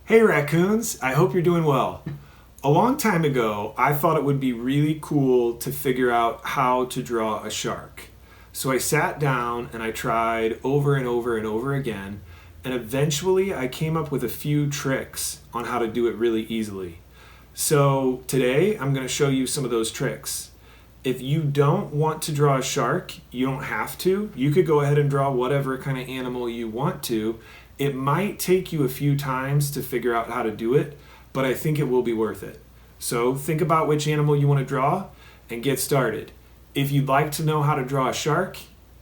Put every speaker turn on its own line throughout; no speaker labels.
Hey raccoons, I hope you're doing well. A long time ago, I thought it would be really cool to figure out how to draw a shark. So I sat down and I tried over and over and over again, and eventually I came up with a few tricks on how to do it really easily. So today I'm going to show you some of those tricks. If you don't want to draw a shark, you don't have to. You could go ahead and draw whatever kind of animal you want to. It might take you a few times to figure out how to do it, but I think it will be worth it. So think about which animal you want to draw and get started. If you'd like to know how to draw a shark,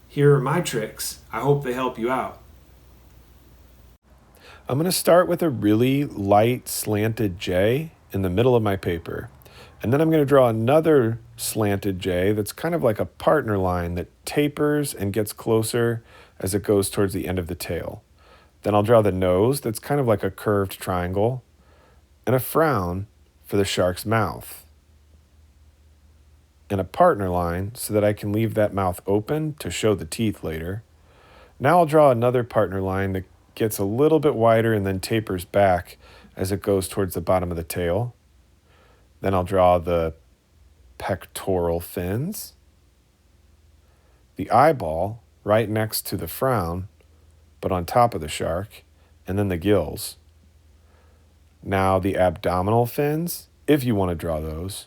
here are my tricks. I hope they help you out.
I'm going to start with a really light slanted J in the middle of my paper. And then I'm going to draw another slanted J that's kind of like a partner line that tapers and gets closer as it goes towards the end of the tail. Then I'll draw the nose that's kind of like a curved triangle and a frown for the shark's mouth. And a partner line so that I can leave that mouth open to show the teeth later. Now I'll draw another partner line that gets a little bit wider and then tapers back as it goes towards the bottom of the tail. Then I'll draw the pectoral fins, the eyeball right next to the frown, but on top of the shark, and then the gills. Now the abdominal fins, if you want to draw those,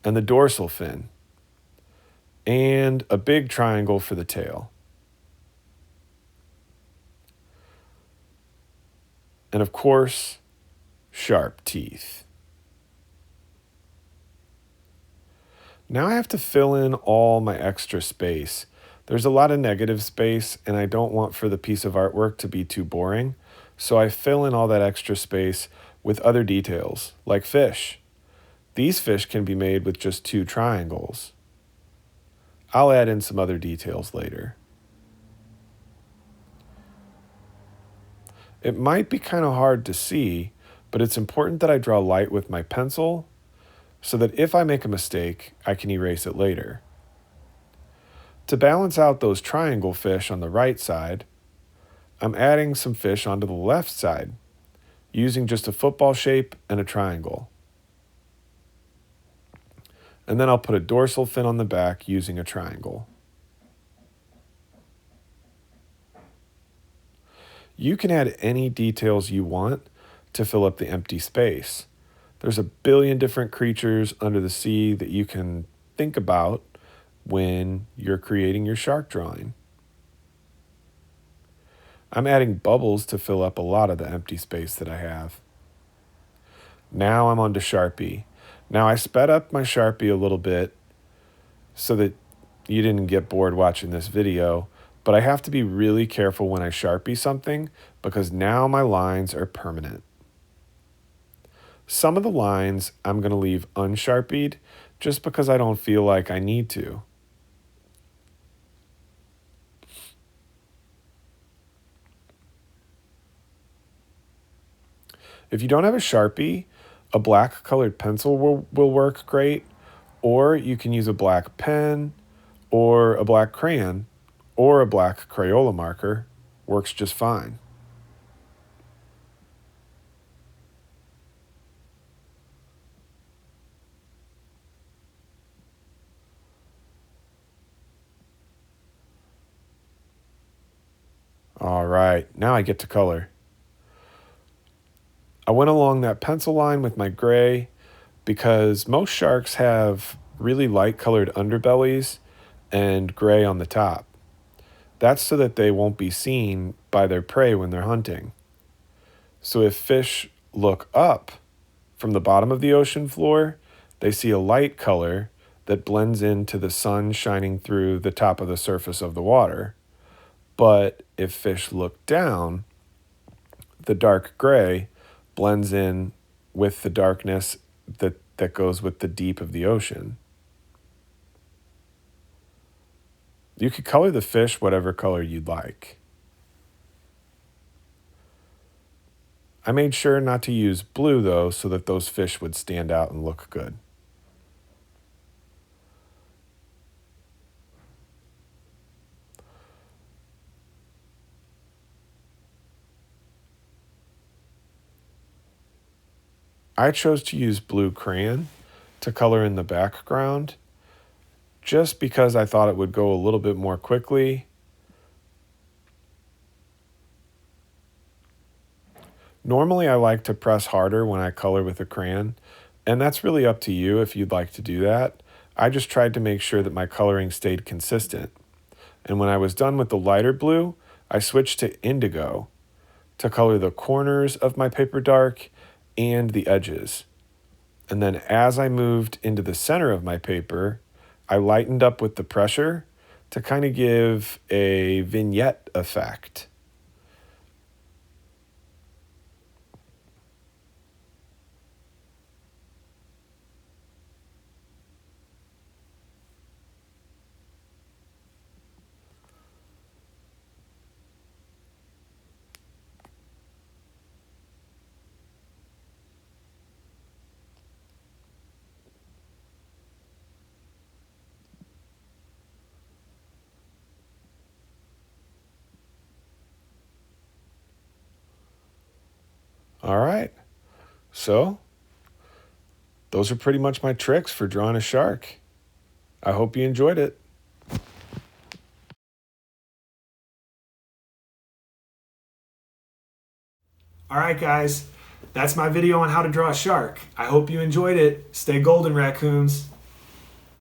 and the dorsal fin, and a big triangle for the tail. And of course, sharp teeth. Now I have to fill in all my extra space. There's a lot of negative space, and I don't want for the piece of artwork to be too boring, so I fill in all that extra space with other details, like fish. These fish can be made with just two triangles. I'll add in some other details later. It might be kind of hard to see, but it's important that I draw light with my pencil so that if I make a mistake, I can erase it later. To balance out those triangle fish on the right side, I'm adding some fish onto the left side, using just a football shape and a triangle. And then I'll put a dorsal fin on the back using a triangle. You can add any details you want to fill up the empty space. There's a billion different creatures under the sea that you can think about when you're creating your shark drawing. I'm adding bubbles to fill up a lot of the empty space that I have. Now I'm on to Sharpie. Now I sped up my Sharpie a little bit so that you didn't get bored watching this video, but I have to be really careful when I Sharpie something because now my lines are permanent. Some of the lines I'm going to leave unsharpied just because I don't feel like I need to. If you don't have a Sharpie, a black colored pencil will work great, or you can use a black pen, or a black crayon, or a black Crayola marker. Works just fine. All right, now I get to color. I went along that pencil line with my gray because most sharks have really light colored underbellies and gray on the top. That's so that they won't be seen by their prey when they're hunting. So if fish look up from the bottom of the ocean floor, they see a light color that blends into the sun shining through the top of the surface of the water. But if fish look down, the dark gray blends in with the darkness that goes with the deep of the ocean. You could color the fish whatever color you'd like. I made sure not to use blue though, so that those fish would stand out and look good. I chose to use blue crayon to color in the background just because I thought it would go a little bit more quickly. Normally I like to press harder when I color with a crayon, and that's really up to you if you'd like to do that. I just tried to make sure that my coloring stayed consistent. And when I was done with the lighter blue, I switched to indigo to color the corners of my paper dark and the edges. And then as I moved into the center of my paper, I lightened up with the pressure to kind of give a vignette effect. All right, so those are pretty much my tricks for drawing a shark. I hope you enjoyed it.
All right, guys, that's my video on how to draw a shark. I hope you enjoyed it. Stay golden, raccoons.